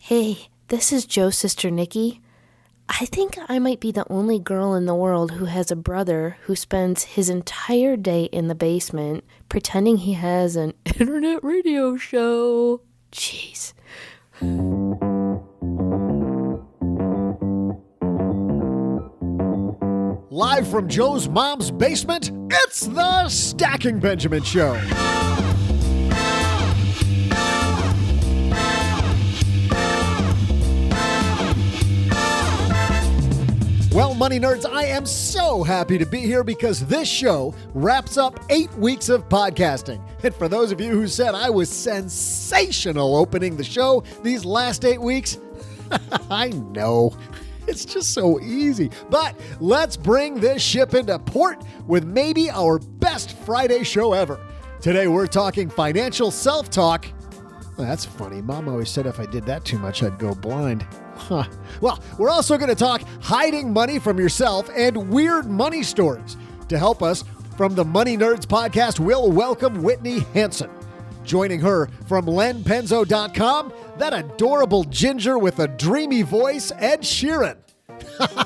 Hey, this is Joe's sister Nikki. I think I might be the only girl in the world who has a brother who spends his entire day in the basement pretending he has an internet radio show. Jeez. Live from Joe's mom's basement, it's the Stacking Benjamin Show. Well, money nerds, I am so happy to be here because this show wraps up 8 weeks of podcasting. And for those of you who said I was sensational opening the show these last 8 weeks, I know. It's just so easy. But let's bring this ship into port with maybe our best Friday show ever. Today we're talking financial self-talk. Well, that's funny. Mom always said if I did that too much, I'd go blind. Huh. Well, we're also going to talk hiding money from yourself and weird money stories. To help us from the Money Nerds podcast, we'll welcome Whitney Hanson. Joining her from lenpenzo.com, that adorable ginger with a dreamy voice, Ed Sheeran.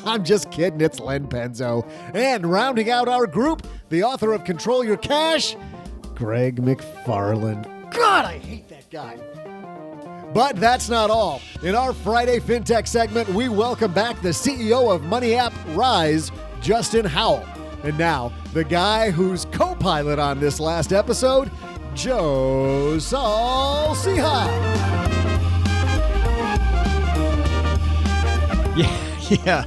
I'm just kidding, it's Len Penzo. And rounding out our group, the author of Control Your Cash, Greg McFarland. God, I hate that guy. But that's not all. In our Friday FinTech segment, we welcome back the CEO of money app Rize, Justin Howell. And now, the guy who's co-pilot on this last episode, Joe Saul-Sehy. Yeah,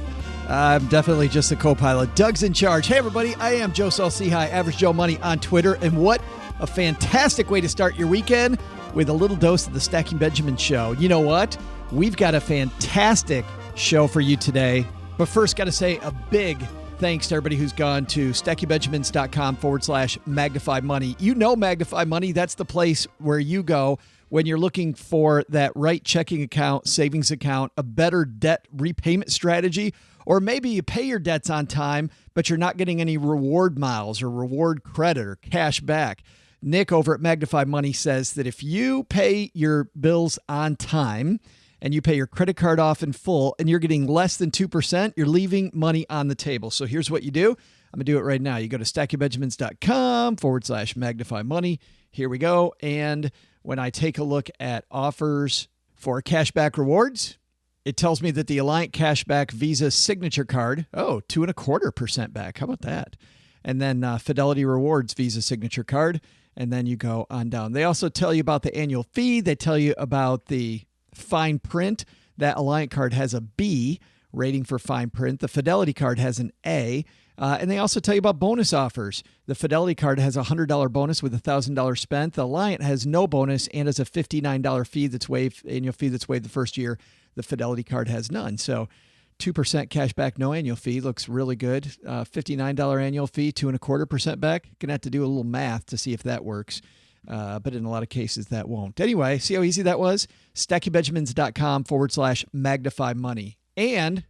I'm definitely just a co-pilot. Doug's in charge. Hey, everybody, I am Joe Saul-Sehy, Average Joe Money on Twitter. And what a fantastic way to start your weekend with a little dose of the Stacking Benjamin Show. You know what? We've got a fantastic show for you today. But first, got to say a big thanks to everybody who's gone to stackingbenjamins.com/magnify money. You know Magnify Money. That's the place where you go when you're looking for that right checking account, savings account, a better debt repayment strategy, or maybe you pay your debts on time, but you're not getting any reward miles or reward credit or cash back. Nick over at Magnify Money says that if you pay your bills on time and you pay your credit card off in full and you're getting less than 2%, you're leaving money on the table. So here's what you do. I'm going to do it right now. You go to stackingbenjamins.com/magnify money. Here we go. And when I take a look at offers for cashback rewards, it tells me that the Alliant Cashback Visa Signature Card, 2.25% back. How about that? And then Fidelity Rewards Visa Signature Card. And then you go on down. They also tell you about the annual fee. They tell you about the fine print. That Alliant card has a B rating for fine print. The Fidelity card has an A. And they also tell you about bonus offers. The Fidelity card has a $100 bonus with $1,000 spent. The Alliant has no bonus and has a $59 fee that's waived, annual fee that's waived the first year. The Fidelity card has none. So 2% cash back, no annual fee. Looks really good. $59 annual fee, 2.25% back. Gonna have to do a little math to see if that works. But in a lot of cases, that won't. Anyway, see how easy that was? stackingbenjamins.com/magnify money. And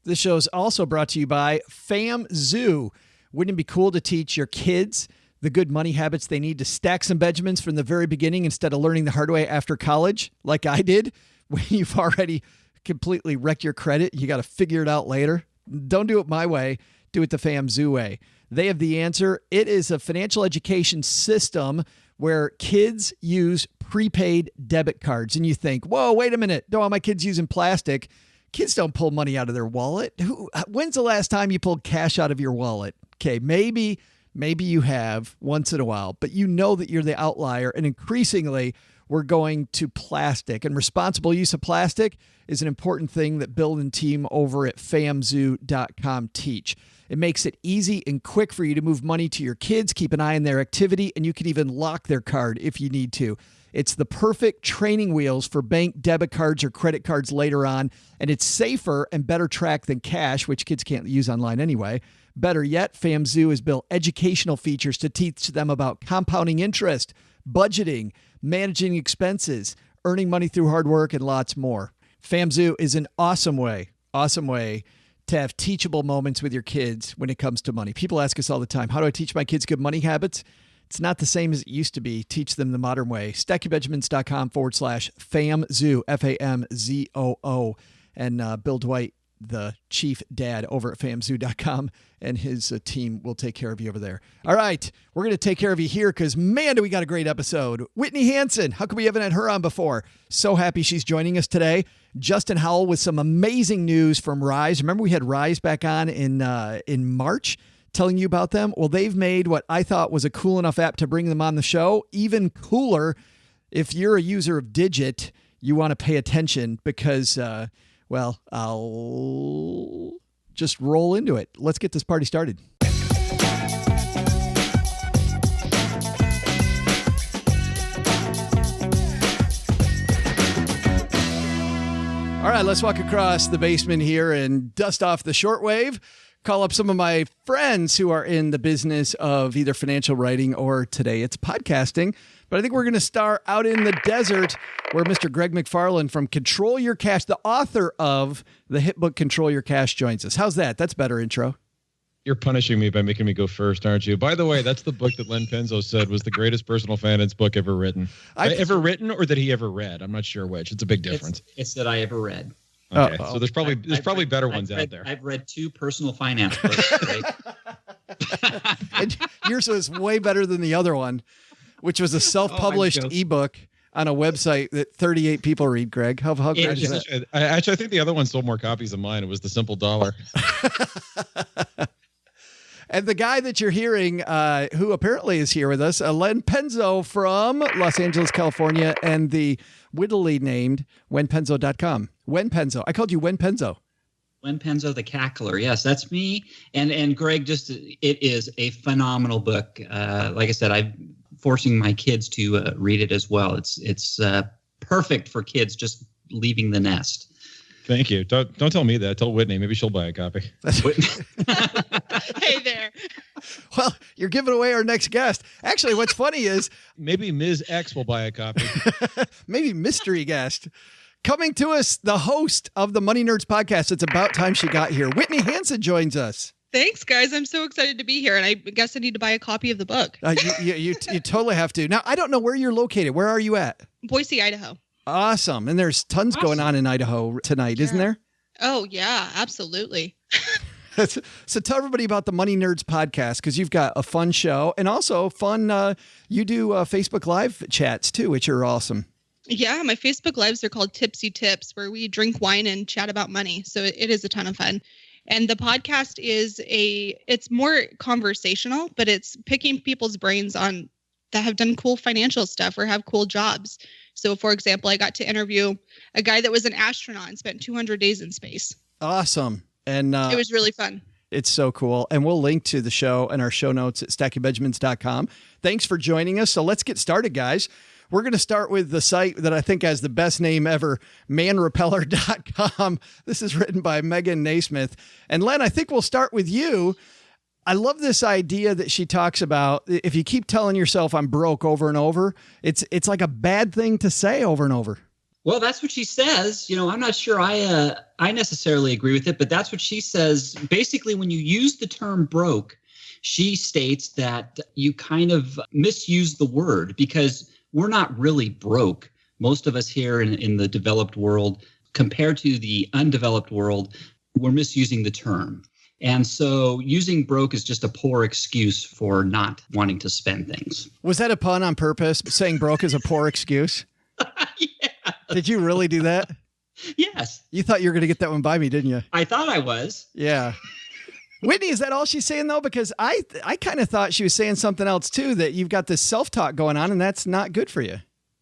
this show is also brought to you by FamZoo. Wouldn't it be cool to teach your kids the good money habits they need to stack some Benjamins from the very beginning instead of learning the hard way after college, like I did, when you've already completely wrecked your credit? You got to figure it out later. Don't do it my way. Do it the FamZoo way. They have the answer. It is a financial education system where kids use prepaid debit cards. And you think, whoa, wait a minute. Don't want my kids using plastic. Kids don't pull money out of their wallet. When's the last time you pulled cash out of your wallet? Okay, maybe you have once in a while, but you know that you're the outlier. And increasingly, we're going to plastic. And responsible use of plastic is an important thing that Bill and team over at famzoo.com teach. It makes it easy and quick for you to move money to your kids, keep an eye on their activity, and you can even lock their card if you need to. It's the perfect training wheels for bank debit cards or credit cards later on, and it's safer and better tracked than cash, which kids can't use online anyway. Better yet, FamZoo has built educational features to teach them about compounding interest, budgeting, managing expenses, earning money through hard work, and lots more. FamZoo is an awesome way to have teachable moments with your kids when it comes to money. People ask us all the time, how do I teach my kids good money habits? It's not the same as it used to be. Teach them the modern way. StackyBenjamins.com/FamZoo, FAMZOO. And Bill Dwight, the chief dad over at famzoo.com, and his team will take care of you over there. All right, we're going to take care of you here because, man, do we got a great episode. Whitney Hanson, how come we haven't had her on before? So happy she's joining us today. Justin Howell with some amazing news from Rize. Remember we had Rize back on in March telling you about them? Well, they've made what I thought was a cool enough app to bring them on the show. Even cooler, if you're a user of Digit, you want to pay attention because... well, I'll just roll into it. Let's get this party started. All right, let's walk across the basement here and dust off the shortwave. Call up some of my friends who are in the business of either financial writing or today it's podcasting. But I think we're going to start out in the desert where Mr. Greg McFarland from Control Your Cash, the author of the hit book Control Your Cash, joins us. How's that? That's better intro. You're punishing me by making me go first, aren't you? By the way, that's the book that Len Penzo said was the greatest personal finance book ever written. Ever written or that he ever read? I'm not sure which. It's a big difference. It's that I ever read. Okay, so there's probably better ones out there. I've read 2 personal finance books. Right? Yours was way better than the other one, which was a self-published ebook on a website that 38 people read, Greg. How great is that? I think the other one sold more copies than mine. It was The Simple Dollar. And the guy that you're hearing, who apparently is here with us, Len Penzo from Los Angeles, California, and the wittily named wenpenzo.com. Wen Penzo. I called you Wen Penzo. Wen Penzo the Cackler. Yes, that's me. And Greg, it is a phenomenal book. Like I said, I'm forcing my kids to read it as well. It's perfect for kids just leaving the nest. Thank you. Don't tell me that. Tell Whitney. Maybe she'll buy a copy. Hey there. Well, you're giving away our next guest. Actually, what's funny is maybe Ms. X will buy a copy. Maybe mystery guest. Coming to us, the host of the Money Nerds podcast. It's about time she got here. Whitney Hanson joins us. Thanks, guys. I'm so excited to be here, and I guess I need to buy a copy of the book. You totally have to. Now, I don't know where you're located. Where are you at? Boise, Idaho. Awesome. And there's tons going on in Idaho tonight, isn't there? Oh, yeah, absolutely. So tell everybody about the Money Nerds podcast, because you've got a fun show and also fun. You do Facebook Live chats, too, which are awesome. Yeah, my Facebook Lives are called Tipsy Tips, where we drink wine and chat about money. So it is a ton of fun. And the podcast it's more conversational, but it's picking people's brains on that have done cool financial stuff or have cool jobs. So, for example, I got to interview a guy that was an astronaut and spent 200 days in space. Awesome. And it was really fun. It's so cool. And we'll link to the show and our show notes at StackyBenjamins.com. Thanks for joining us. So let's get started, guys. We're going to start with the site that I think has the best name ever, manrepeller.com. This is written by Megan Naismith. And Len, I think we'll start with you. I love this idea that she talks about. If you keep telling yourself I'm broke over and over, it's like a bad thing to say over and over. Well, that's what she says. I'm not sure I necessarily agree with it, but that's what she says. Basically, when you use the term broke, she states that you kind of misuse the word because we're not really broke. Most of us here in the developed world, compared to the undeveloped world, we're misusing the term. And so using broke is just a poor excuse for not wanting to spend things. Was that a pun on purpose? Saying broke is a poor excuse? Yeah. Did you really do that? Yes. You thought you were going to get that one by me, didn't you? I thought I was. Yeah. Whitney, is that all she's saying, though? Because I kind of thought she was saying something else, too, that you've got this self-talk going on, and that's not good for you.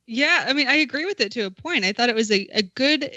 Yeah, I mean, I agree with it to a point. I thought it was a good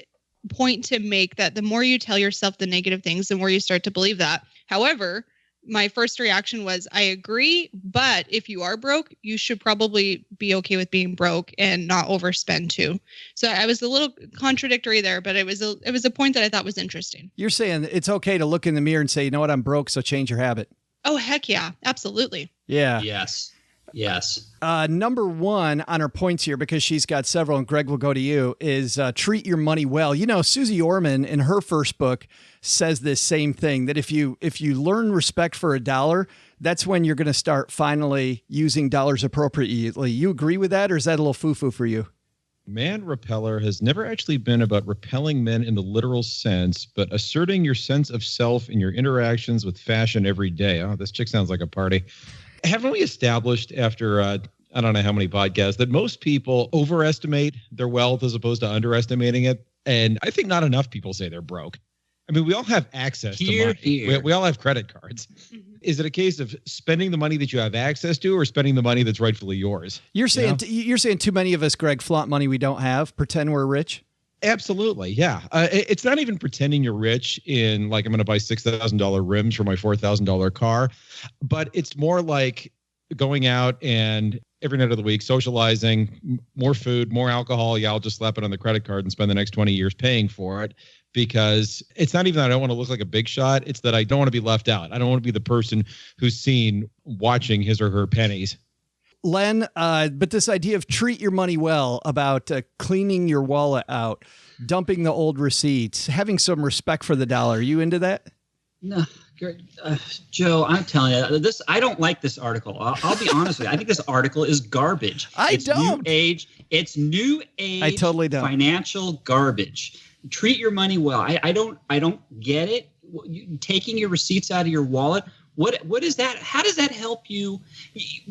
point to make that the more you tell yourself the negative things, the more you start to believe that. However, my first reaction was, I agree, but if you are broke, you should probably be okay with being broke and not overspend too. So I was a little contradictory there, but it was a point that I thought was interesting. You're saying it's okay to look in the mirror and say, you know what, I'm broke, so change your habit. Oh, heck yeah. Absolutely. Yeah. Yes. Yes. Number one on her points here, because she's got several, and Greg will go to you, is treat your money well. You know, Susie Orman in her first book says this same thing, that if you learn respect for a dollar, that's when you're going to start finally using dollars appropriately. You agree with that, or is that a little foo-foo for you? Man Repeller has never actually been about repelling men in the literal sense, but asserting your sense of self in your interactions with fashion every day. Oh, this chick sounds like a party. Haven't we established after I don't know how many podcasts that most people overestimate their wealth as opposed to underestimating it? And I think not enough people say they're broke. I mean, we all have access to money. We all have credit cards. Mm-hmm. Is it a case of spending the money that you have access to, or spending the money that's rightfully yours? You're saying you're saying too many of us, Greg, flaunt money we don't have, pretend we're rich? Absolutely, yeah. It's not even pretending you're rich in, like, I'm going to buy $6,000 rims for my $4,000 car, but it's more like going out and every night of the week socializing, more food, more alcohol. Yeah, I'll just slap it on the credit card and spend the next 20 years paying for it, because it's not even that I don't want to look like a big shot. It's that I don't want to be left out. I don't want to be the person who's seen watching his or her pennies. Len, but this idea of treat your money well, about cleaning your wallet out, dumping the old receipts, having some respect for the dollar. Are you into that? No, Joe, I'm telling you, this. I don't like this article. I'll be honest with you. I think this article is garbage. It's new age. It's new age. I totally don't. Financial garbage. Treat your money well. I don't get it. Taking your receipts out of your wallet. What is that? How does that help you?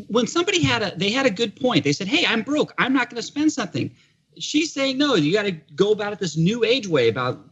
When somebody had a good point. They said, "Hey, I'm broke. I'm not going to spend something." She's saying, "No, you got to go about it this new age way about."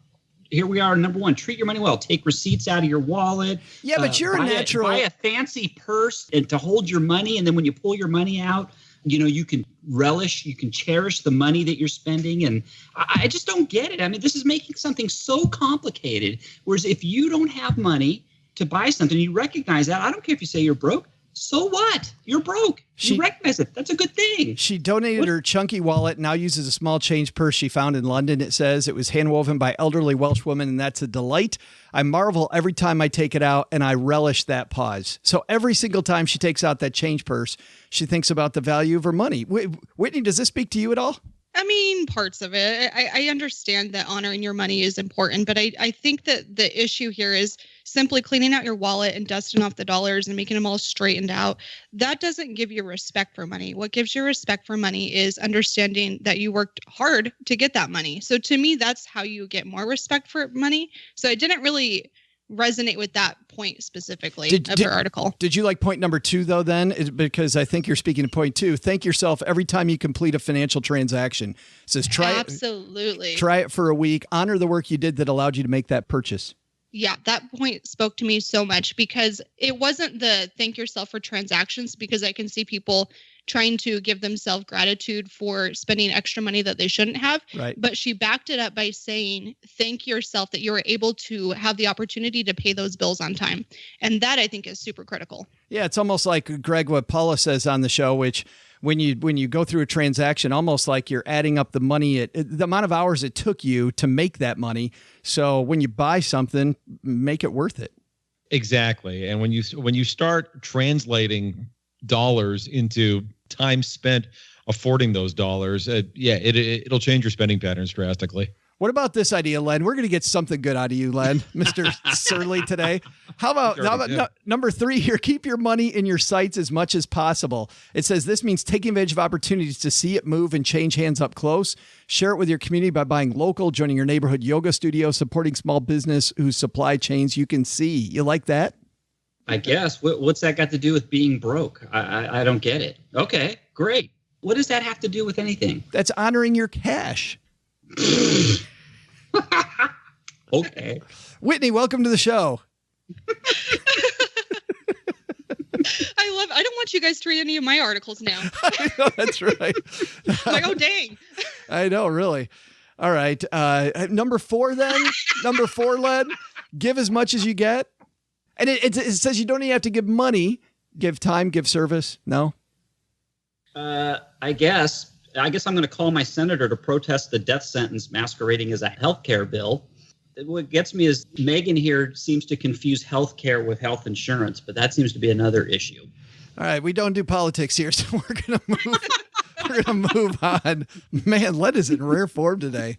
Here we are, number one, treat your money well. Take receipts out of your wallet. Yeah, but you're buy a fancy purse and to hold your money. And then when you pull your money out, you can relish, you can cherish the money that you're spending. And I just don't get it. I mean, this is making something so complicated. Whereas if you don't have money to buy something, you recognize that. I don't care if you say you're broke. So what? You're broke. You recognize it. That's a good thing. She donated her chunky wallet, now uses a small change purse she found in London. It says it was handwoven by elderly Welsh women, and that's a delight. I marvel every time I take it out, and I relish that pause. So every single time she takes out that change purse, she thinks about the value of her money. Whitney, does this speak to you at all? I mean, parts of it. I understand that honoring your money is important, but I think that the issue here is simply cleaning out your wallet and dusting off the dollars and making them all straightened out. That doesn't give you respect for money. What gives you respect for money is understanding that you worked hard to get that money. So to me, that's how you get more respect for money. So I didn't really resonate with that point specifically of your article. Did you like point number 2 though then? Because I think you're speaking to point 2. Thank yourself every time you complete a financial transaction. It says Absolutely. Try it for a week. Honor the work you did that allowed you to make that purchase. Yeah, that point spoke to me so much, because it wasn't the thank yourself for transactions, because I can see people trying to give themselves gratitude for spending extra money that they shouldn't have. Right. But she backed it up by saying, thank yourself that you were able to have the opportunity to pay those bills on time. And that I think is super critical. Yeah, it's almost like, Greg, what Paula says on the show, which when you go through a transaction, almost like you're adding up the money, the amount of hours it took you to make that money. So when you buy something, make it worth it. Exactly. And when you start translating dollars into time spent affording those dollars, it'll change your spending patterns drastically. What about this idea, Len? We're going to get something good out of you, Len, Mr. Surly today. How about number 3 here? Keep your money in your sights as much as possible. It says this means taking advantage of opportunities to see it move and change hands up close. Share it with your community by buying local, joining your neighborhood yoga studio, supporting small business whose supply chains you can see. You like that? I guess. What's that got to do with being broke? I don't get it. Okay, great. What does that have to do with anything? That's honoring your cash. Okay. Whitney, welcome to the show. I don't want you guys to read any of my articles now. I know, that's right. I'm like, oh, dang. I know, really. All right. Number 4 then. Number 4, Len. Give as much as you get. And it says you don't even have to give money. Give time, give service. No? I guess I'm going to call my senator to protest the death sentence masquerading as a health care bill. What gets me is Megan here seems to confuse health care with health insurance, but that seems to be another issue. All right, we don't do politics here, so we're gonna move. We're gonna move on. Man, Len is in rare form today.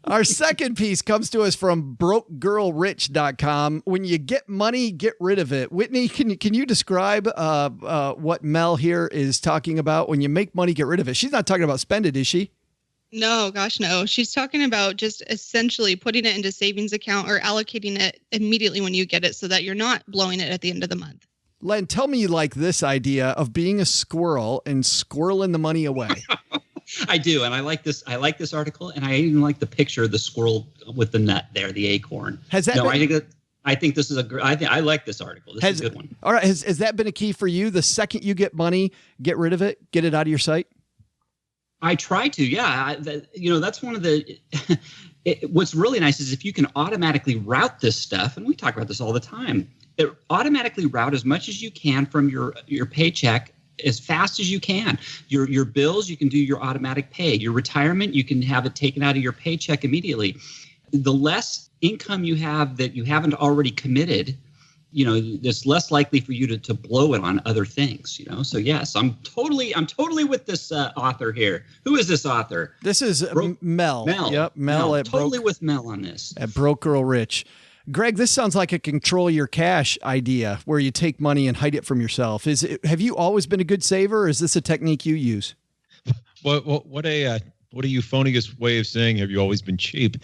Our second piece comes to us from brokegirlrich.com. When you get money, get rid of it. Whitney, can you describe what Mel here is talking about? When you make money, get rid of it. She's not talking about spend it, is she? No, gosh, no. She's talking about just essentially putting it into savings account or allocating it immediately when you get it so that you're not blowing it at the end of the month. Len, tell me you like this idea of being a squirrel and squirreling the money away. I do, and I like this. I like this article, and I even like the picture of the squirrel with the nut there, the acorn. Has that? I think this is I like this article. This is a good one. All right, has that been a key for you? The second you get money, get rid of it, get it out of your sight. I try to, yeah. That's one of the. What's really nice is if you can automatically route this stuff, and we talk about this all the time. It automatically route as much as you can from your paycheck as fast as you can. Your bills, you can do your automatic pay. Your retirement, you can have it taken out of your paycheck immediately. The less income you have that you haven't already committed, it's less likely for you to blow it on other things. So yes, I'm totally with this author here. Who is this author? This is Mel. Yep, Mel at totally with Mel on this at Broke Girl Rich. Greg, this sounds like a control your cash idea where you take money and hide it from yourself. Have you always been a good saver, or is this a technique you use? What a euphonious way of saying, have you always been cheap?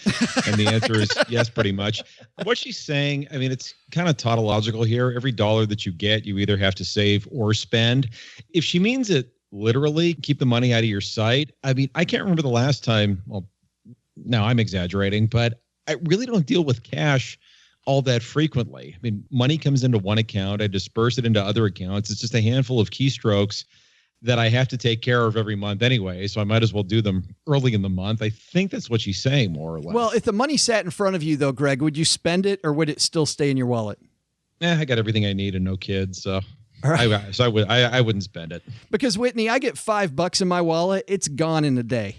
And the answer is yes, pretty much. What she's saying, I mean, it's kind of tautological here. Every dollar that you get, you either have to save or spend. If she means it literally, keep the money out of your sight. I mean, I can't remember the last time. Well, no, I'm exaggerating, but I really don't deal with cash all that frequently. I mean, money comes into one account. I disperse it into other accounts. It's just a handful of keystrokes that I have to take care of every month anyway. So I might as well do them early in the month. I think that's what she's saying, more or less. Well, if the money sat in front of you, though, Greg, would you spend it or would it still stay in your wallet? I got everything I need and no kids. So, all right. I wouldn't spend it. Because, Whitney, I get $5 in my wallet. It's gone in a day.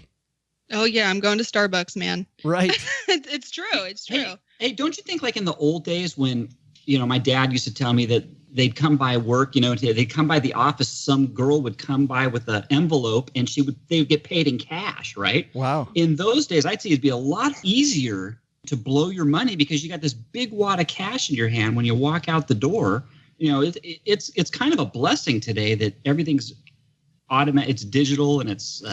Oh, yeah. I'm going to Starbucks, man. Right. It's true. It's true. Hey, don't you think like in the old days when, my dad used to tell me that they'd come by work, they'd come by the office, some girl would come by with an envelope and they would get paid in cash, right? Wow. In those days, I'd say it'd be a lot easier to blow your money because you got this big wad of cash in your hand when you walk out the door. It's kind of a blessing today that everything's automatic, it's digital, and it's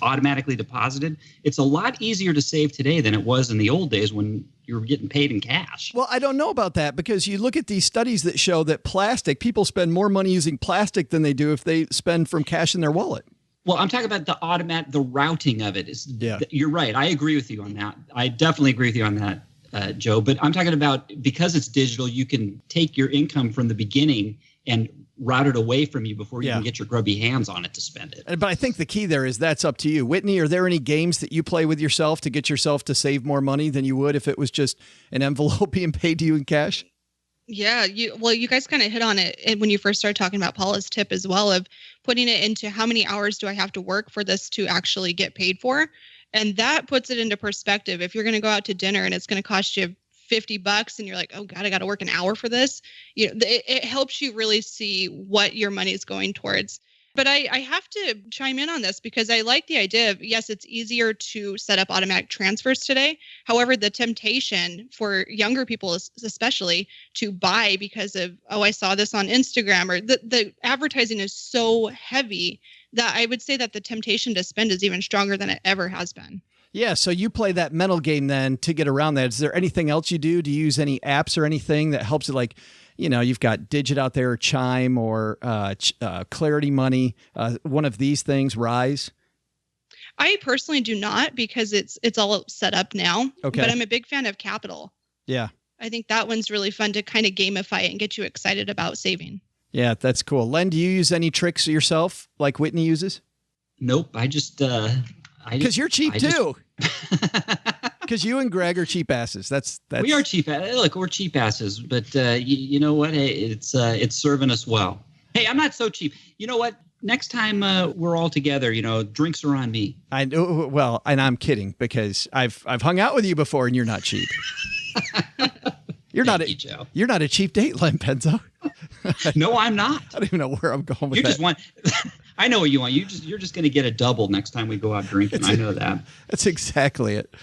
automatically deposited. It's a lot easier to save today than it was in the old days when you were getting paid in cash. Well, I don't know about that because you look at these studies that show that people spend more money using plastic than they do if they spend from cash in their wallet. Well, I'm talking about the routing of it. You're right. I agree with you on that. I definitely agree with you on that, Joe. But I'm talking about because it's digital, you can take your income from the beginning and route it away from you before you can get your grubby hands on it to spend it. But I think the key there is that's up to you. Whitney, are there any games that you play with yourself to get yourself to save more money than you would if it was just an envelope being paid to you in cash? Yeah, you guys kind of hit on it when you first started talking about Paula's tip as well of putting it into how many hours do I have to work for this to actually get paid for? And that puts it into perspective. If you're going to go out to dinner and it's going to cost you $50 and you're like, oh God, I got to work an hour for this. It helps you really see what your money is going towards. But I have to chime in on this because I like the idea of, yes, it's easier to set up automatic transfers today. However, the temptation for younger people, especially, to buy because of, oh, I saw this on Instagram, or the advertising is so heavy that I would say that the temptation to spend is even stronger than it ever has been. Yeah, so you play that mental game then to get around that. Is there anything else you do? Do you use any apps or anything that helps you? Like, you've got Digit out there, or Chime, or Clarity Money, one of these things, Rize? I personally do not because it's all set up now. Okay. But I'm a big fan of Capital. Yeah. I think that one's really fun to kind of gamify it and get you excited about saving. Yeah, that's cool. Len, do you use any tricks yourself like Whitney uses? Nope. I just... Because you're cheap too. Because you and Greg are cheap asses. That's we are cheap. Look, we're cheap asses, but you know what? It's serving us well. Hey, I'm not so cheap. You know what? Next time we're all together, drinks are on me. I know. Well, and I'm kidding because I've hung out with you before, and you're not cheap. You're not a cheap date, Len Penzo. No, I'm not. I don't even know where I'm going with You that. just want. I know what you want. You're just going to get a double next time we go out drinking. I know that. That's exactly it.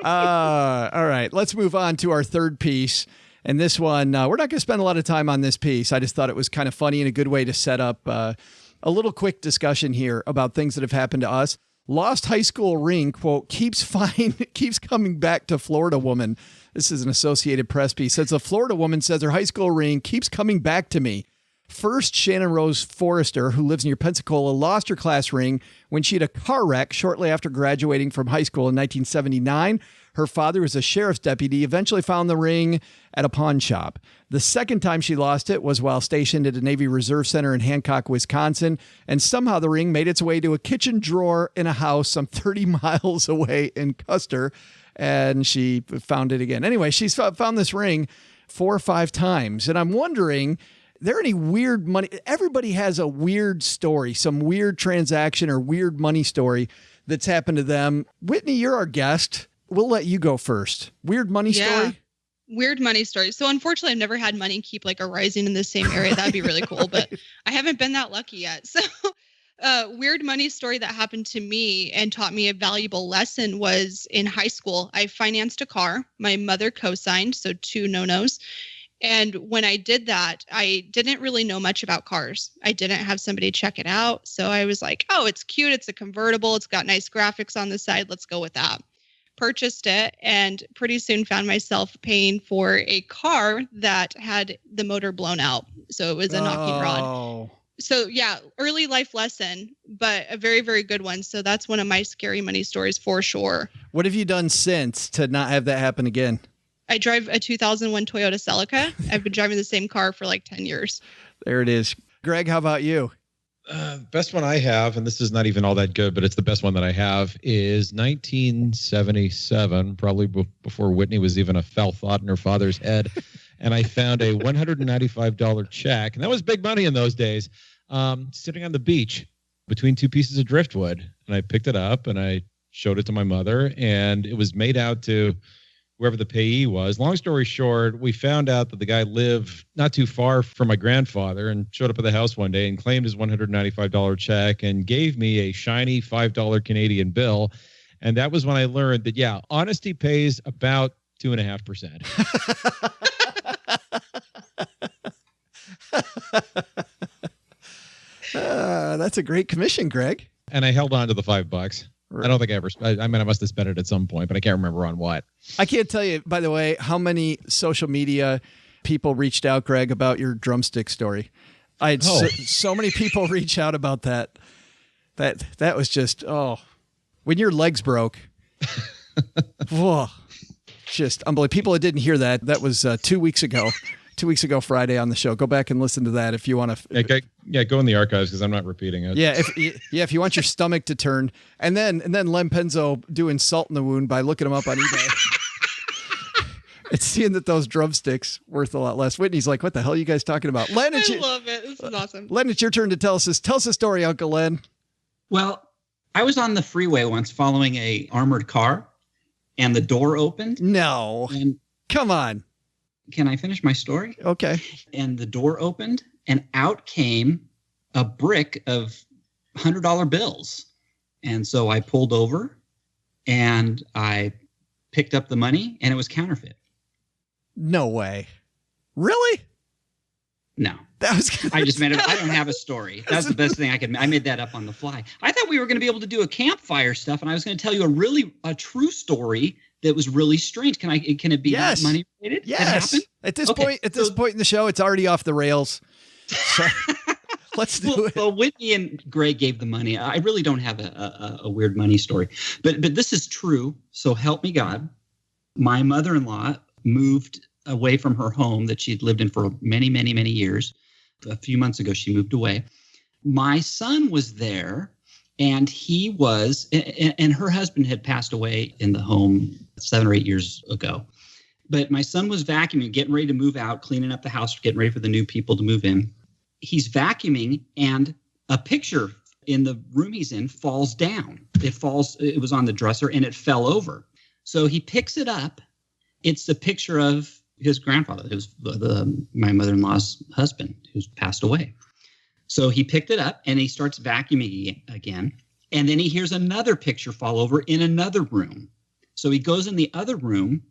All right, let's move on to our third piece. And this one, we're not going to spend a lot of time on this piece. I just thought it was kind of funny and a good way to set up a little quick discussion here about things that have happened to us. Lost high school ring, quote, keeps coming back to Florida woman. This is an Associated Press piece. Says a Florida woman says her high school ring keeps coming back to me. First, Shannon Rose Forrester, who lives near Pensacola, lost her class ring when she had a car wreck shortly after graduating from high school in 1979. Her father was a sheriff's deputy, eventually found the ring at a pawn shop. The second time she lost it was while stationed at a Navy Reserve Center in Hancock, Wisconsin, and somehow the ring made its way to a kitchen drawer in a house some 30 miles away in Custer, and she found it again. Anyway, she's found this ring 4 or 5 times, and I'm wondering, there any weird money? Everybody has a weird story, some weird transaction or weird money story that's happened to them. Whitney, you're our guest. We'll let you go first. Weird money story? Weird money story. So unfortunately, I've never had money keep like arising in the same area. That'd be really cool, but I haven't been that lucky yet. So weird money story that happened to me and taught me a valuable lesson was in high school. I financed a car. My mother co-signed, so 2 no-nos. And when I did that, I didn't really know much about cars. I didn't have somebody check it out. So I was like, oh, it's cute. It's a convertible. It's got nice graphics on the side. Let's go with that. Purchased it and pretty soon found myself paying for a car that had the motor blown out. So it was a knocking rod. So yeah, early life lesson, but a very, very good one. So that's one of my scary money stories for sure. What have you done since to not have that happen again? I drive a 2001 Toyota Celica. I've been driving the same car for like 10 years. There it is. Greg, how about you? Best one I have, and this is not even all that good, but it's the best one that I have, is 1977, probably before Whitney was even a foul thought in her father's head. And I found a $195 check, and that was big money in those days, sitting on the beach between 2 pieces of driftwood. And I picked it up, and I showed it to my mother, and it was made out to whoever the payee was. Long story short, we found out that the guy lived not too far from my grandfather and showed up at the house one day and claimed his $195 check and gave me a shiny $5 Canadian bill. And that was when I learned that, yeah, honesty pays about 2.5%. That's a great commission, Greg. And I held on to the $5. I don't think I ever, I mean, I must have spent it at some point, but I can't remember on what. I can't tell you, by the way, how many social media people reached out, Greg, about your drumstick story. I had so many people reach out about that. That was just, when your legs broke. Whoa, just unbelievable. People that didn't hear that, that was 2 weeks ago. 2 weeks ago, Friday on the show. Go back and listen to that if you want to. Go in the archives because I'm not repeating it. Yeah, if you want your stomach to turn, and then Len Penzo doing salt in the wound by looking them up on eBay. It's seeing that those drumsticks worth a lot less. Whitney's like, "What the hell are you guys talking about?" Len, I love it. This is awesome. Len, it's your turn to tell us this. Tell us a story, Uncle Len. Well, I was on the freeway once following a armored car, and the door opened. No, come on. Can I finish my story? Okay. And the door opened, and out came a brick of $100 bills. And so I pulled over, and I picked up the money, and it was counterfeit. No way. Really? No. I just made it. I don't have a story. That's the best thing I made that up on the fly. I thought we were going to be able to do a campfire stuff, and I was going to tell you a true story that was really strange. Can it be money related? Yes. At this point in the show, it's already off the rails. So let's do it. Well, Whitney and Greg gave the money. I really don't have a weird money story, but this is true. So help me God. My mother-in-law moved away from her home that she'd lived in for many, many, many years. A few months ago, she moved away. My son was there, and and her husband had passed away in the home 7 or 8 years ago. But my son was vacuuming, getting ready to move out, cleaning up the house, getting ready for the new people to move in. He's vacuuming, and a picture in the room he's in falls down. It was on the dresser, and it fell over. So he picks it up. It's a picture of his grandfather, who's my mother-in-law's husband, who's passed away. So he picked it up and he starts vacuuming again. And then he hears another picture fall over in another room. So he goes in the other room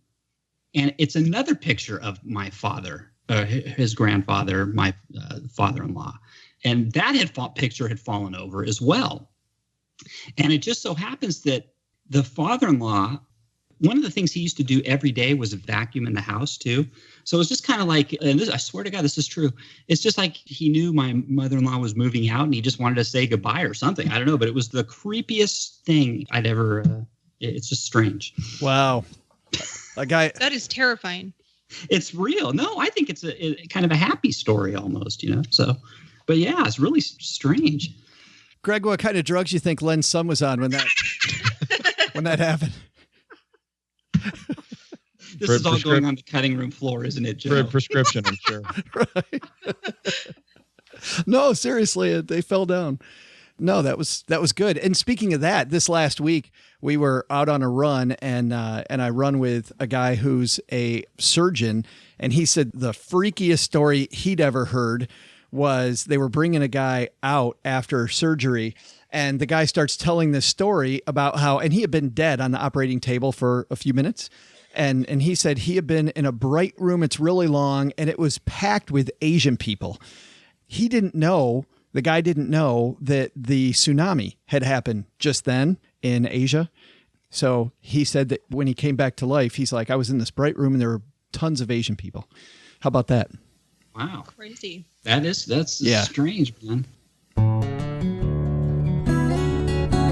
and it's another picture of my father, his grandfather, my father-in-law. And that picture had fallen over as well. And it just so happens that the father-in-law, one of the things he used to do every day was vacuum in the house too. So it was just kind of like, and this, I swear to God, this is true. It's just like he knew my mother-in-law was moving out and he just wanted to say goodbye or something. I don't know, but it was the creepiest thing I'd ever, it's just strange. Wow. That is terrifying. It's real. No, I think it's a kind of a happy story almost, So, but yeah, it's really strange. Greg, what kind of drugs you think Len's son was on when that happened? This is all going on the cutting room floor, isn't it, Joe? For a prescription, I'm sure. Right. No, seriously, they fell down. No, that was good. And speaking of that, this last week we were out on a run, and I run with a guy who's a surgeon, and he said the freakiest story he'd ever heard was they were bringing a guy out after surgery. And the guy starts telling this story about how, and he had been dead on the operating table for a few minutes. And he said he had been in a bright room. It's really long and it was packed with Asian people. The guy didn't know that the tsunami had happened just then in Asia. So he said that when he came back to life, he's like, I was in this bright room and there were tons of Asian people. How about that? Wow. Crazy. That's strange, man.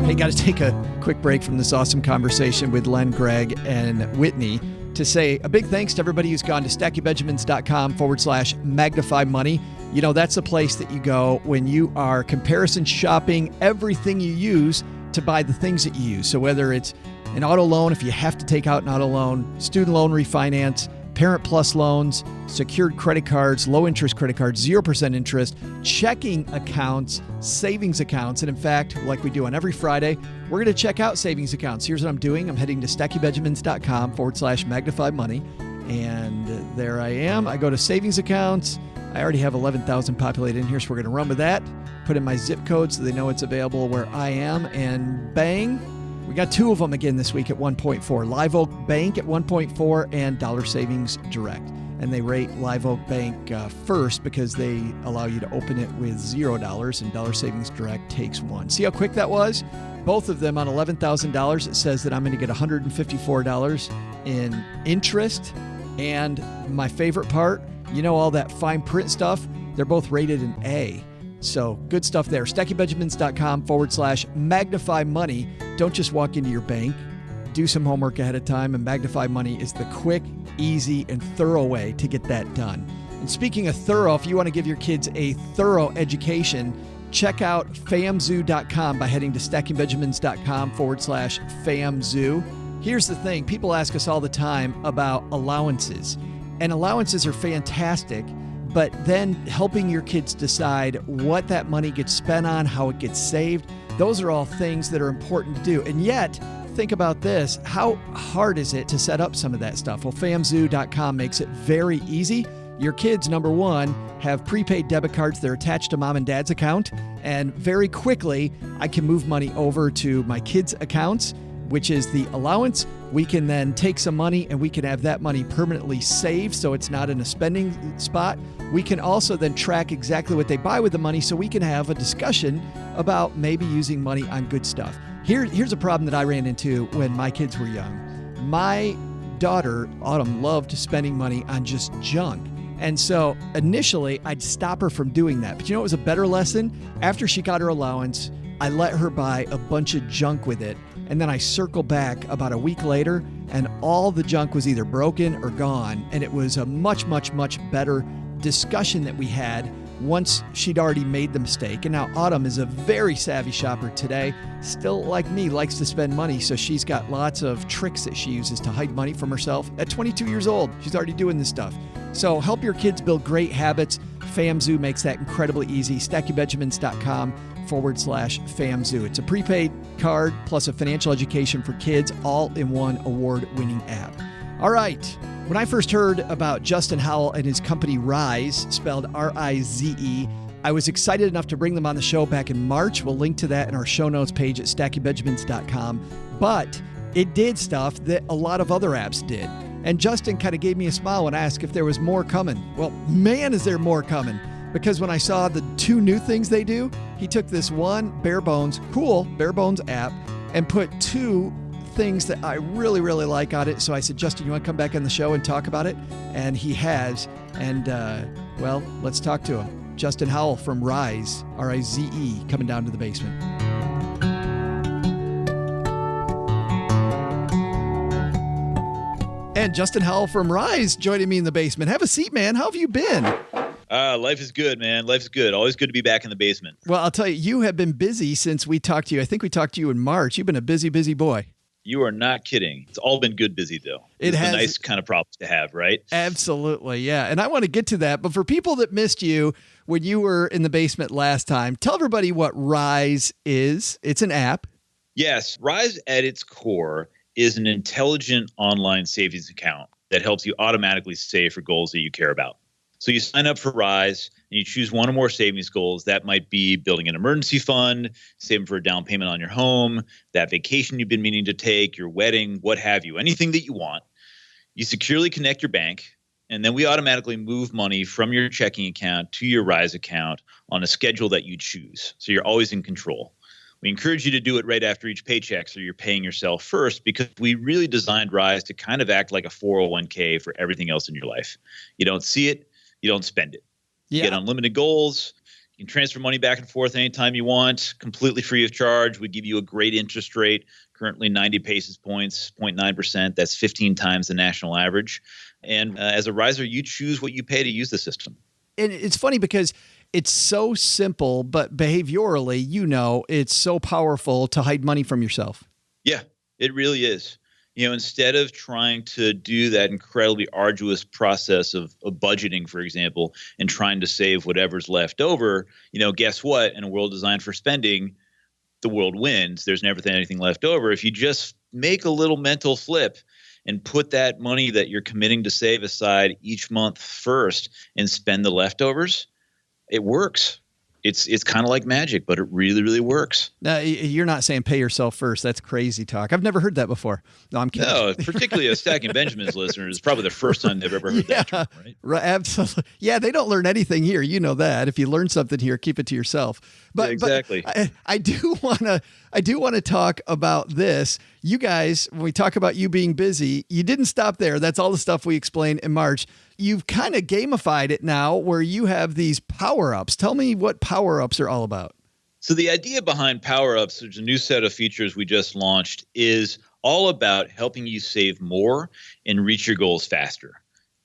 Hey, got to take a quick break from this awesome conversation with Len, Greg, and Whitney to say a big thanks to everybody who's gone to stackingbenjamins.com/magnify money. That's the place that you go when you are comparison shopping everything you use to buy the things that you use. So whether it's an auto loan, if you have to take out an auto loan, student loan refinance, Parent Plus loans, secured credit cards, low interest credit cards, 0% interest, checking accounts, savings accounts. And in fact, like we do on every Friday, we're going to check out savings accounts. Here's what I'm doing. I'm heading to stackingbenjamins.com/magnify money. And there I am. I go to savings accounts. I already have 11,000 populated in here, so we're going to run with that. Put in my zip code so they know it's available where I am. And bang. We got two of them again this week at 1.4. Live Oak Bank at 1.4 and Dollar Savings Direct. And they rate Live Oak Bank first because they allow you to open it with $0 and Dollar Savings Direct takes $1. See how quick that was? Both of them on $11,000. It says that I'm going to get $154 in interest. And my favorite part, all that fine print stuff, they're both rated an A. So good stuff there. stackingbenjamins.com/magnify money. Don't just walk into your bank. Do some homework ahead of time, and Magnify Money is the quick, easy, and thorough way to get that done. And speaking of thorough, if you want to give your kids a thorough education, check out famzoo.com by heading to stackingbenjamins.com/famzoo. Here's the thing. People ask us all the time about allowances, and allowances are fantastic. But then helping your kids decide what that money gets spent on, how it gets saved, those are all things that are important to do. And yet, think about this. How hard is it to set up some of that stuff? Well, famzoo.com makes it very easy. Your kids, number one, have prepaid debit cards that are attached to mom and dad's account. And very quickly, I can move money over to my kids' accounts, which is the allowance. We can then take some money and we can have that money permanently saved so it's not in a spending spot. We can also then track exactly what they buy with the money so we can have a discussion about maybe using money on good stuff. Here's a problem that I ran into when my kids were young. My daughter, Autumn, loved spending money on just junk. And so initially I'd stop her from doing that. But it was a better lesson? After she got her allowance, I let her buy a bunch of junk with it. And then I circle back about a week later and all the junk was either broken or gone. And it was a much, much, much better discussion that we had once she'd already made the mistake. And now Autumn is a very savvy shopper today. Still, like me, likes to spend money. So she's got lots of tricks that she uses to hide money from herself. At 22 years old, she's already doing this stuff. So help your kids build great habits. FamZoo makes that incredibly easy. stackingbenjamins.com/FamZoo. It's a prepaid card plus a financial education for kids all in one award-winning app. All right. When I first heard about Justin Howell and his company Rize, spelled R-I-Z-E, I was excited enough to bring them on the show back in March. We'll link to that in our show notes page at stackingbenjamins.com. But it did stuff that a lot of other apps did. And Justin kind of gave me a smile when I asked if there was more coming. Well, man, is there more coming. Because when I saw the 2 new things they do, he took this one bare bones app and put 2 things that I really, really like on it. So I said, Justin, you want to come back on the show and talk about it? And he has. And, well, let's talk to him. Justin Howell from Rize, R-I-Z-E, coming down to the basement. And Justin Howell from Rize joining me in the basement. Have a seat, man. How have you been? Life is good, man. Life's good. Always good to be back in the basement. Well, I'll tell you, you have been busy since we talked to you. I think we talked to you in March. You've been a busy, busy boy. You are not kidding. It's all been good busy, though. It's a nice kind of problems to have, right? Absolutely, yeah. And I want to get to that. But for people that missed you when you were in the basement last time, tell everybody what Rize is. It's an app. Yes. Rize at its core is an intelligent online savings account that helps you automatically save for goals that you care about. So you sign up for Rize and you choose one or more savings goals. That might be building an emergency fund, saving for a down payment on your home, that vacation you've been meaning to take, your wedding, what have you, anything that you want. You securely connect your bank, and then we automatically move money from your checking account to your Rize account on a schedule that you choose. So you're always in control. We encourage you to do it right after each paycheck so you're paying yourself first, because we really designed Rize to kind of act like a 401k for everything else in your life. You don't see it. You don't spend it. You get unlimited goals. You can transfer money back and forth anytime you want, completely free of charge. We give you a great interest rate, currently 90 basis points, 0.9%. That's 15 times the national average. And as a riser, you choose what you pay to use the system. And it's funny because it's so simple, but behaviorally, it's so powerful to hide money from yourself. Yeah, it really is. Instead of trying to do that incredibly arduous process of budgeting, for example, and trying to save whatever's left over, guess what? In a world designed for spending, the world wins. There's never anything left over. If you just make a little mental flip and put that money that you're committing to save aside each month first and spend the leftovers, it works. It's kind of like magic, but it really, really works. Now, you're not saying pay yourself first. That's crazy talk. I've never heard that before. No, I'm kidding. No, particularly a Stacking Benjamins listener is probably the first time they've ever heard that term, right? Right, absolutely. Yeah, they don't learn anything here. You know that. If you learn something here, keep it to yourself. But, yeah, exactly. But I do want to talk about this. You guys, when we talk about you being busy, you didn't stop there. That's all the stuff we explained in March. You've kind of gamified it now where you have these power-ups. Tell me what power-ups are all about. So the idea behind power-ups, there's a new set of features we just launched, is all about helping you save more and reach your goals faster.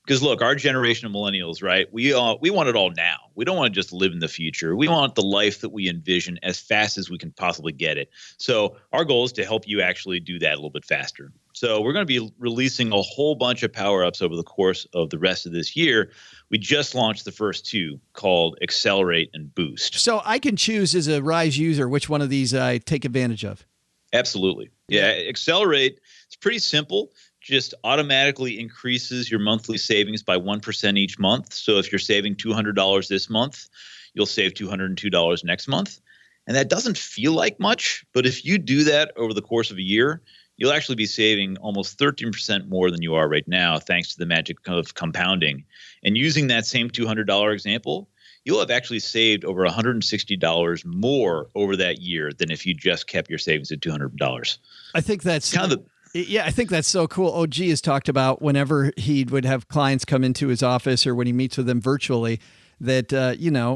Because look, our generation of millennials, right? We want it all now. We don't want to just live in the future. We want the life that we envision as fast as we can possibly get it. So our goal is to help you actually do that a little bit faster. So we're going to be releasing a whole bunch of power-ups over the course of the rest of this year. We just launched the first 2 called Accelerate and Boost. So I can choose as a Rize user which one of these I take advantage of. Absolutely. Yeah, Accelerate, it's pretty simple. Just automatically increases your monthly savings by 1% each month. So if you're saving $200 this month, you'll save $202 next month. And that doesn't feel like much, but if you do that over the course of a year, you'll actually be saving almost 13% more than you are right now, thanks to the magic of compounding. And using that same $200 example, you'll have actually saved over $160 more over that year than if you just kept your savings at $200. I think that's kind of the... Yeah, I think that's so cool. OG has talked about whenever he would have clients come into his office or when he meets with them virtually, that,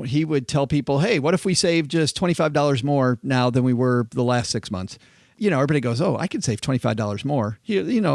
he would tell people, hey, what if we save just $25 more now than we were the last 6 months? Everybody goes, oh, I can save $25 more.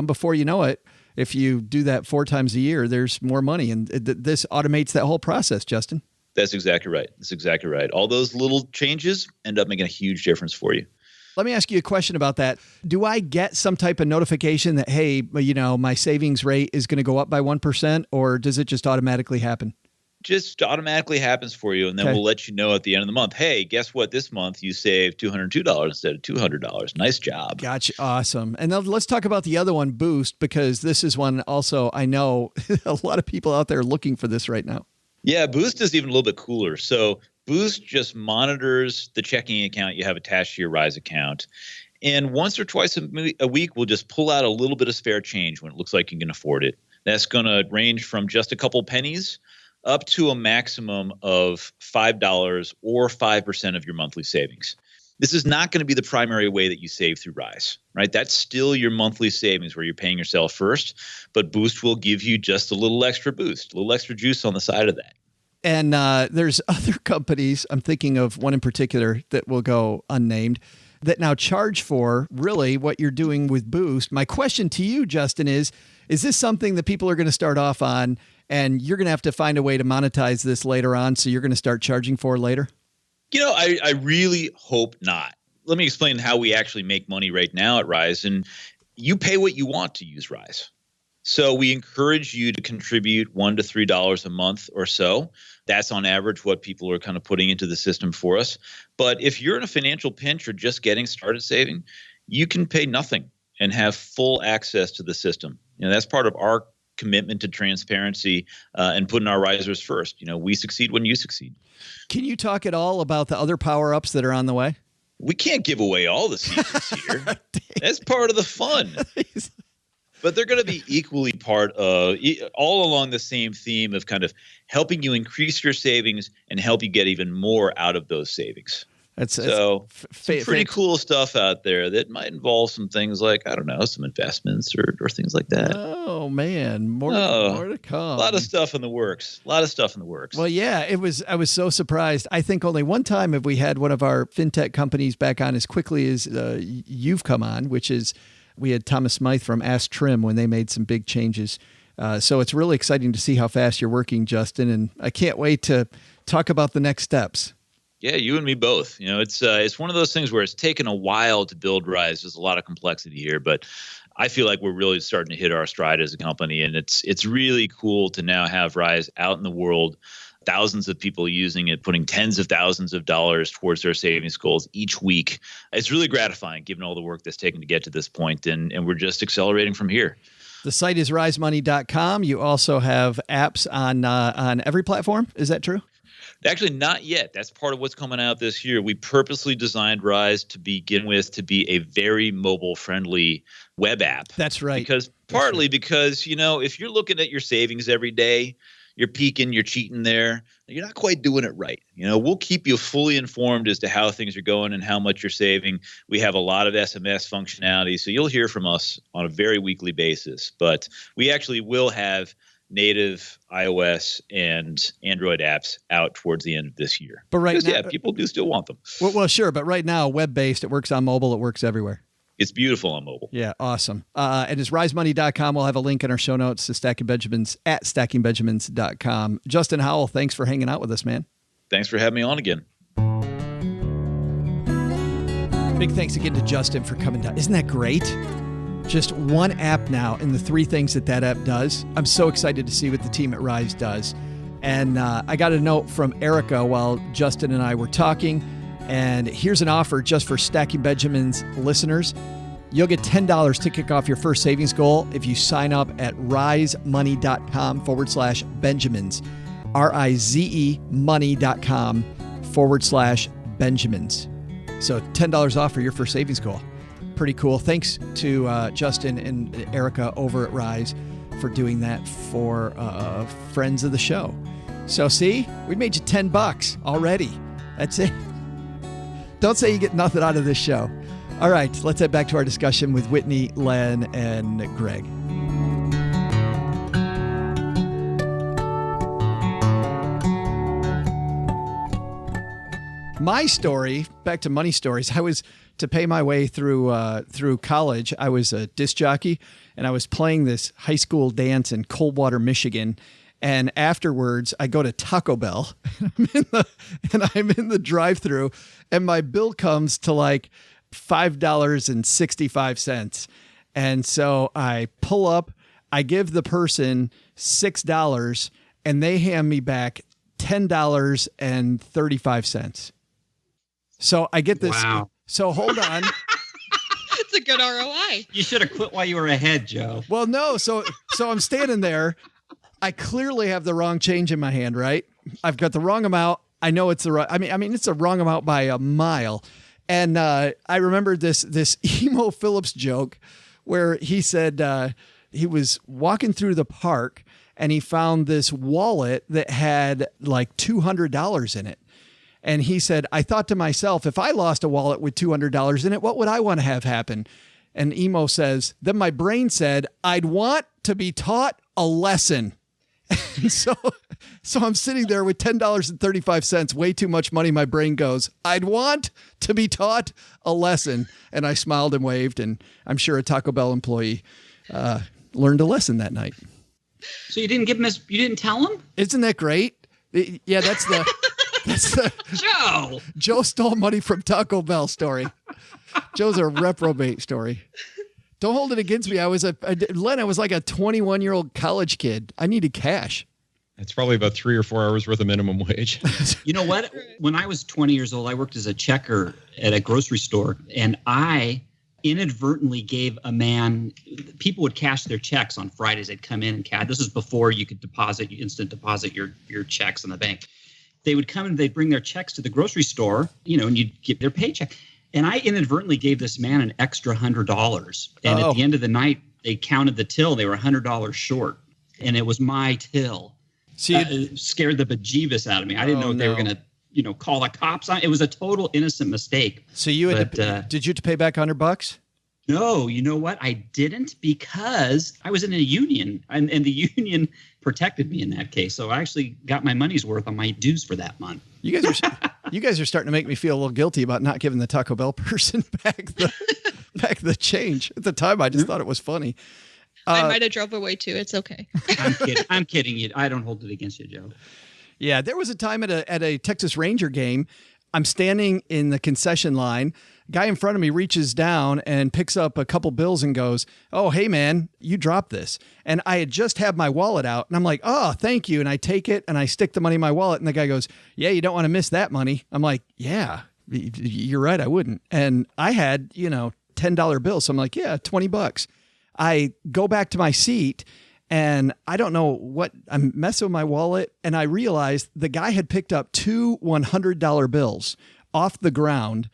Before you know it, if you do that 4 times a year, there's more money. And this automates that whole process, Justin. That's exactly right. That's exactly right. All those little changes end up making a huge difference for you. Let me ask you a question about that. Do I get some type of notification that, hey, my savings rate is going to go up by 1%, or does it just automatically happen? just automatically happens for you. And then we'll let you know at the end of the month, hey, guess what? This month you saved $202 instead of $200. Nice job. Gotcha. Awesome. And now let's talk about the other one, Boost, because this is one also I know a lot of people out there looking for this right now. Yeah, Boost is even a little bit cooler. So Boost just monitors the checking account you have attached to your Rize account. And once or twice a week, we'll just pull out a little bit of spare change when it looks like you can afford it. That's going to range from just a couple pennies up to a maximum of $5 or 5% of your monthly savings. This is not going to be the primary way that you save through Rize, right? That's still your monthly savings where you're paying yourself first, but Boost will give you just a little extra boost, a little extra juice on the side of that. And there's other companies, I'm thinking of one in particular that will go unnamed, that now charge for really what you're doing with Boost. My question to you, Justin, is this something that people are going to start off on and you're going to have to find a way to monetize this later on, so you're going to start charging for later? I really hope not. Let me explain how we actually make money right now at Rize. And you pay what you want to use Rize. So we encourage you to contribute $1 to $3 a month or so. That's on average what people are kind of putting into the system for us. But if you're in a financial pinch or just getting started saving, you can pay nothing and have full access to the system. That's part of our commitment to transparency and putting our risers first. We succeed when you succeed. Can you talk at all about the other power-ups that are on the way? We can't give away all the secrets here. That's part of the fun. But they're going to be equally part of, all along the same theme of kind of helping you increase your savings and help you get even more out of those savings. Some pretty cool stuff out there that might involve some things like, I don't know, some investments or things like that. Oh, man. More to come. A lot of stuff in the works. Well, yeah, I was so surprised. I think only one time have we had one of our fintech companies back on as quickly as you've come on, which is we had Thomas Smythe from Ask Trim when they made some big changes. So it's really exciting to see how fast you're working, Justin, and I can't wait to talk about the next steps. Yeah, you and me both. It's one of those things where it's taken a while to build Rize. There's a lot of complexity here, but I feel like we're really starting to hit our stride as a company, and it's really cool to now have Rize out in the world. Thousands of people using it, putting tens of thousands of dollars towards their savings goals each week. It's really gratifying given all the work that's taken to get to this point, and we're just accelerating from here. The site is risemoney.com. You also have apps on every platform. Is that true? Actually, not yet. That's part of what's coming out this year. We purposely designed Rize to begin with to be a very mobile-friendly web app. That's right. Because if you're looking at your savings every day, you're peeking, you're cheating there, you're not quite doing it right. We'll keep you fully informed as to how things are going and how much you're saving. We have a lot of SMS functionality, so you'll hear from us on a very weekly basis. But we actually will have native iOS and Android apps out towards the end of this year. But people do still want them. Well, sure. But right now, web-based, it works on mobile. It works everywhere. It's beautiful on mobile. Yeah, awesome. And it's risemoney.com. We'll have a link in our show notes to Stacking Benjamins at stackingbenjamins.com. Justin Howell, thanks for hanging out with us, man. Thanks for having me on again. Big thanks again to Justin for coming down. Isn't that great? Just one app now and the three things that app does. I'm so excited to see what the team at Rize does. And I got a note from Erica while Justin and I were talking. And here's an offer just for Stacking Benjamins listeners. You'll get $10 to kick off your first savings goal if you sign up at risemoney.com/Benjamins. RIZE money.com/Benjamins. So $10 off for your first savings goal. Pretty cool. Thanks to Justin and Erica over at Rize for doing that for friends of the show. So see, we made you $10 already. That's it. Don't say you get nothing out of this show. All right, let's head back to our discussion with Whitney, Len, and Greg. My story, back to money stories, I was to pay my way through college. I was a disc jockey, and I was playing this high school dance in Coldwater, Michigan. And afterwards, I go to Taco Bell, and I'm in the drive-thru, and my bill comes to like $5.65. And so I pull up, I give the person $6, and they hand me back $10.35. So I get this. Wow. So hold on. It's a good ROI. You should have quit while you were ahead, Joe. Well, no. So I'm standing there. I clearly have the wrong change in my hand, right? I've got the wrong amount. I know it's the right. I mean, it's the wrong amount by a mile. And I remember this Emo Phillips joke where he said he was walking through the park and he found this wallet that had like $200 in it. And he said, I thought to myself, if I lost a wallet with $200 in it, what would I want to have happen? And Emo says, then my brain said, I'd want to be taught a lesson. And so I'm sitting there with $10.35, way too much money. My brain goes, I'd want to be taught a lesson. And I smiled and waved. And I'm sure a Taco Bell employee learned a lesson that night. So you didn't give him you didn't tell him? Isn't that great? Yeah, that's the Joe stole money from Taco Bell story. Joe's a reprobate story. Don't hold it against me. I was like a 21-year-old college kid. I needed cash. It's probably about 3 or 4 hours worth of minimum wage. You know what? When I was 20 years old, I worked as a checker at a grocery store, and I inadvertently gave a man, people would cash their checks on Fridays. They'd come in and cash. This was before you could instant deposit your checks in the bank. They would come and they'd bring their checks to the grocery store, and you'd get their paycheck. And I inadvertently gave this man an extra $100. And at the end of the night, they counted the till. They were $100 short. And it was my till. See, it scared the bejeebus out of me. I didn't know if they were going to, call the cops on. It was a total innocent mistake. So you had did you have to pay back $100? No, you know what? I didn't, because I was in a union, and the union protected me in that case. So I actually got my money's worth on my dues for that month. You guys are starting to make me feel a little guilty about not giving the Taco Bell person back the change. At the time, I just thought it was funny. I might have drove away too. It's okay. I'm kidding you. I don't hold it against you, Joe. Yeah, there was a time at a Texas Ranger game. I'm standing in the concession line. Guy in front of me reaches down and picks up a couple bills and goes, "Oh, hey man, you dropped this." And I had just had my wallet out, and I'm like, "Oh, thank you." And I take it and I stick the money in my wallet, and the guy goes, "Yeah, you don't want to miss that money." I'm like, "Yeah, you're right, I wouldn't." And I had, $10 bills, so I'm like, "Yeah, $20." I go back to my seat, and I don't know what, I'm messing with my wallet, and I realized the guy had picked up 2 $100 bills off the ground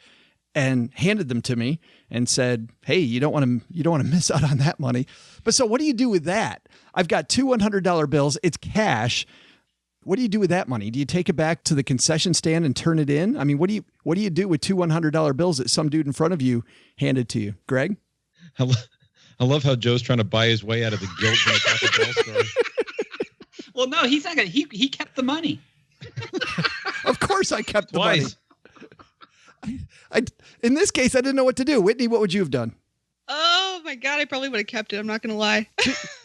and handed them to me and said, "Hey, you don't want to miss out on that money." But so what do you do with that? I've got 2 $100 bills. It's cash. What do you do with that money? Do you take it back to the concession stand and turn it in? I mean, what do you do with 2 $100 bills that some dude in front of you handed to you? Greg? I love how Joe's trying to buy his way out of the guilt from the Taco Bell story. Well, no, he's not gonna. He kept the money. Of course, I kept the money. In this case, I didn't know what to do. Whitney, what would you have done? Oh my God, I probably would have kept it. I'm not going to lie.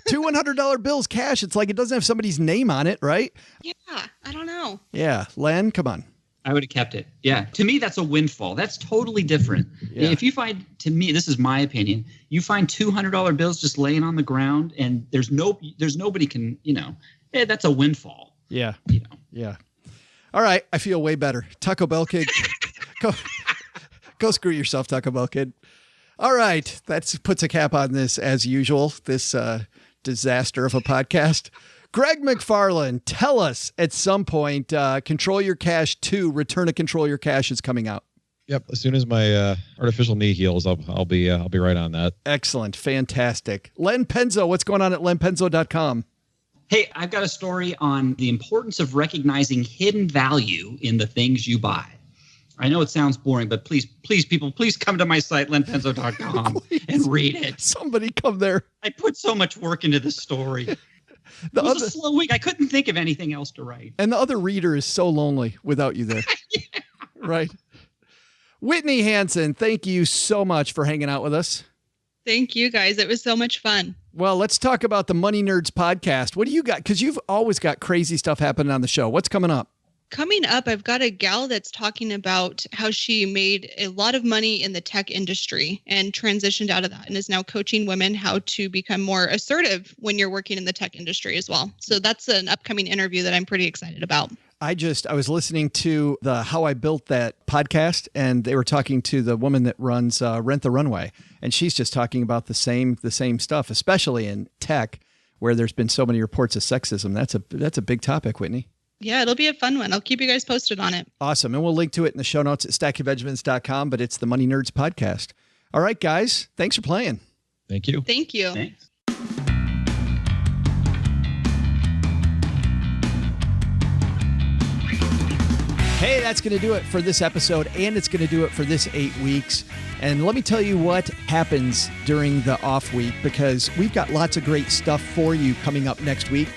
2 $100 bills cash. It's like it doesn't have somebody's name on it, right? Yeah, I don't know. Yeah, Len, come on. I would have kept it. Yeah, to me, that's a windfall. That's totally different. Yeah. If you find, to me, this is my opinion, you find $200 bills just laying on the ground, and there's nobody can, that's a windfall. Yeah. Yeah. All right, I feel way better. Taco Bell kid. Go screw yourself, Taco Bell kid. All right. That puts a cap on this, as usual, this disaster of a podcast. Greg McFarland, tell us at some point, Control Your Cash 2, Return to Control Your Cash is coming out. Yep. As soon as my artificial knee heals, I'll be right on that. Excellent. Fantastic. Len Penzo, what's going on at lenpenzo.com? Hey, I've got a story on the importance of recognizing hidden value in the things you buy. I know it sounds boring, but please, people, please come to my site, lenpenzo.com, and read it. Somebody come there. I put so much work into this story. It was a slow week. I couldn't think of anything else to write. And the other reader is so lonely without you there. Yeah. Right. Whitney Hanson, thank you so much for hanging out with us. Thank you, guys. It was so much fun. Well, let's talk about the Money Nerds podcast. What do you got? Because you've always got crazy stuff happening on the show. What's coming up? Coming up, I've got a gal that's talking about how she made a lot of money in the tech industry and transitioned out of that and is now coaching women how to become more assertive when you're working in the tech industry as well. So that's an upcoming interview that I'm pretty excited about. I was listening to the How I Built That podcast, and they were talking to the woman that runs Rent the Runway, and she's just talking about the same stuff, especially in tech, where there's been so many reports of sexism. That's a big topic, Whitney. Yeah, it'll be a fun one. I'll keep you guys posted on it. Awesome, and we'll link to it in the show notes at stackingbenjamins.com. But it's the Money Nerds podcast. All right, guys, thanks for playing. Thank you. Thank you. Thanks. Hey, that's going to do it for this episode, and it's going to do it for this 8 weeks. And let me tell you what happens during the off week, because we've got lots of great stuff for you coming up next week.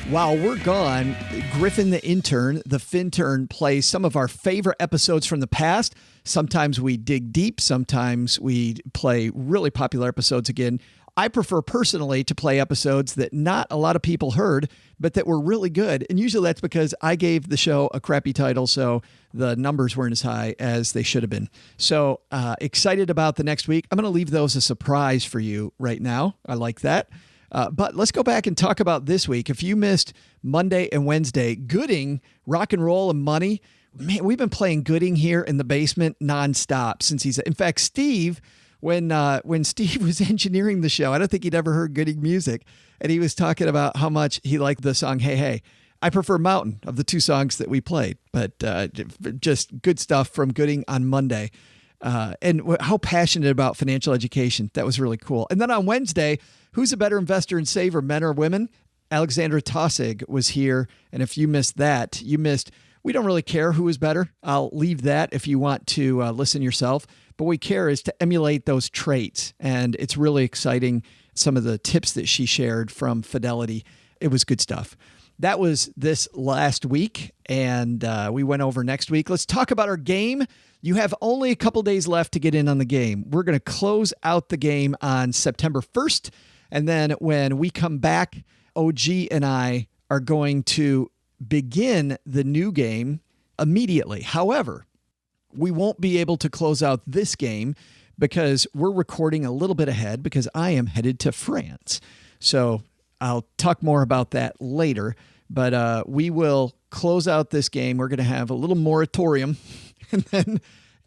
While we're gone, Griffin the intern, the FinTern, plays some of our favorite episodes from the past. Sometimes we dig deep. Sometimes we play really popular episodes again. I prefer personally to play episodes that not a lot of people heard, but that were really good. And usually that's because I gave the show a crappy title, so the numbers weren't as high as they should have been. So excited about the next week. I'm going to leave those a surprise for you right now. I like that. But let's go back and talk about this week. If you missed Monday and Wednesday, Gooding, Rock and Roll and Money, man, we've been playing Gooding here in the basement nonstop since in fact, Steve, when Steve was engineering the show, I don't think he'd ever heard Gooding music. And he was talking about how much he liked the song, Hey, Hey. I prefer Mountain of the two songs that we played, but just good stuff from Gooding on Monday. And how passionate about financial education. That was really cool. And then on Wednesday, who's a better investor and saver, men or women? Alexandra Tossig was here. And if you missed that, we don't really care who is better. I'll leave that if you want to listen yourself. But what we care is to emulate those traits. And it's really exciting, some of the tips that she shared from Fidelity. It was good stuff. That was this last week, and we went over next week. Let's talk about our game. You have only a couple days left to get in on the game. We're going to close out the game on September 1st, and then when we come back, OG and I are going to begin the new game immediately. However, we won't be able to close out this game because we're recording a little bit ahead because I am headed to France. So I'll talk more about that later, but we will close out this game. We're going to have a little moratorium,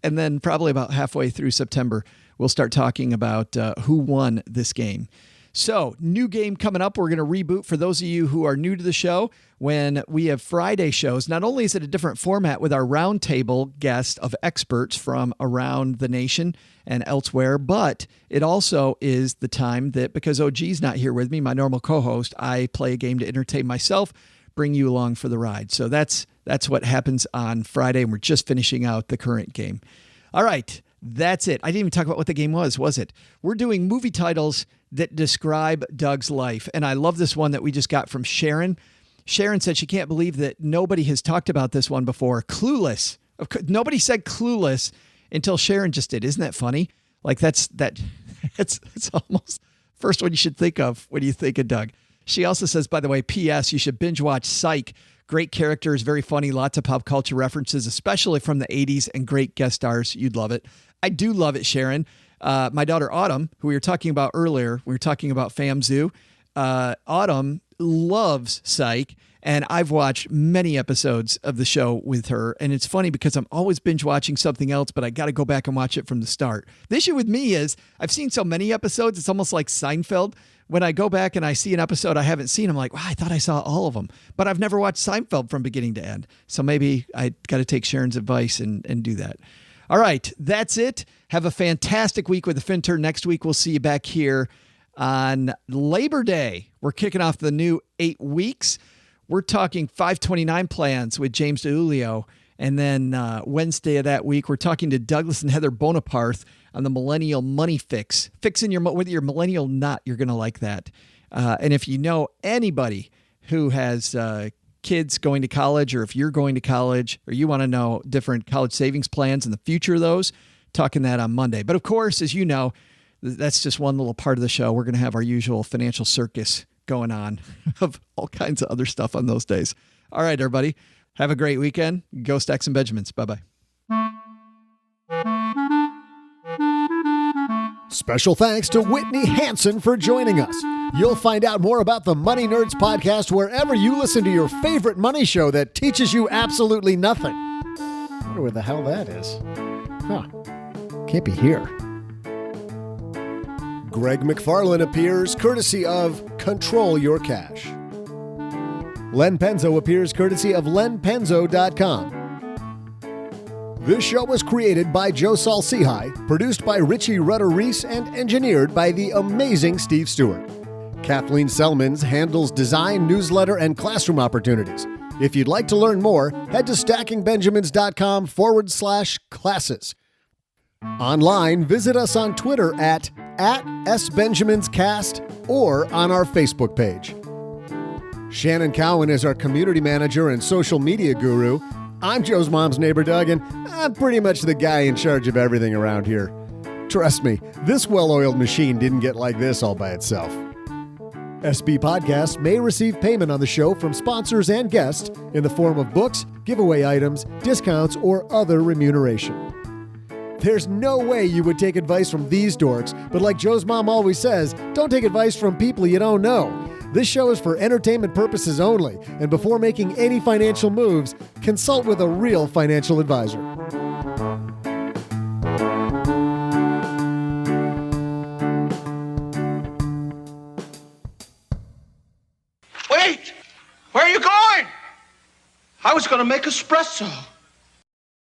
and then probably about halfway through September, we'll start talking about who won this game. So, new game coming up. We're going to reboot for those of you who are new to the show. When we have Friday shows, not only is it a different format with our roundtable guest of experts from around the nation and elsewhere, but it also is the time that, because OG's not here with me, my normal co-host, I play a game to entertain myself, bring you along for the ride. So that's what happens on Friday, and we're just finishing out the current game. All right, that's it. I didn't even talk about what the game was it? We're doing movie titles that describe Doug's life, and I love this one that we just got from Sharon. Sharon said she can't believe that nobody has talked about this one before. Clueless. Nobody said Clueless until Sharon just did. Isn't that funny? Like that's almost first one you should think of when you think of Doug. She also says, by the way, P.S. you should binge watch Psych. Great characters, very funny, lots of pop culture references, especially from the 80s, and great guest stars. You'd love it. I do love it, Sharon. My daughter Autumn, who we were talking about earlier, we were talking about Fam Zoo. Autumn loves Psych, and I've watched many episodes of the show with her. And it's funny because I'm always binge watching something else, but I got to go back and watch it from the start. The issue with me is I've seen so many episodes, it's almost like Seinfeld. When I go back and I see an episode I haven't seen, I'm like, wow, I thought I saw all of them, but I've never watched Seinfeld from beginning to end. So maybe I got to take Sharon's advice and do that. All right, that's it. Have a fantastic week with the FinTern. Next week, we'll see you back here on Labor Day. We're kicking off the new 8 weeks. We're talking 529 plans with James DeUlio. And then Wednesday of that week, we're talking to Douglas and Heather Bonaparte on the Millennial Money Fix. Fixing whether you're millennial or not, you're going to like that. And if you know anybody who has kids going to college, or if you're going to college, or you want to know different college savings plans and the future of those, talking that on Monday. But of course, as you know, that's just one little part of the show. We're going to have our usual financial circus going on of all kinds of other stuff on those days. All right, everybody. Have a great weekend. Go Stacks and Benjamins. Bye-bye. Special thanks to Whitney Hanson for joining us. You'll find out more about the Money Nerds podcast wherever you listen to your favorite money show that teaches you absolutely nothing. I wonder where the hell that is. Huh. Can't be here. Greg McFarlane appears courtesy of Control Your Cash. Len Penzo appears courtesy of lenpenzo.com. This show was created by Joe Saul-Sehy, produced by Richie Rutter-Reese, and engineered by the amazing Steve Stewart. Kathleen Selmans handles design, newsletter, and classroom opportunities. If you'd like to learn more, head to stackingbenjamins.com/classes. Online, visit us on Twitter at @SBenjaminsCast or on our Facebook page. Shannon Cowan is our community manager and social media guru. I'm Joe's mom's neighbor, Doug, and I'm pretty much the guy in charge of everything around here. Trust me, this well-oiled machine didn't get like this all by itself. SB Podcasts may receive payment on the show from sponsors and guests in the form of books, giveaway items, discounts, or other remuneration. There's no way you would take advice from these dorks, but like Joe's mom always says, don't take advice from people you don't know. This show is for entertainment purposes only, and before making any financial moves, consult with a real financial advisor. Wait! Where are you going? I was going to make espresso.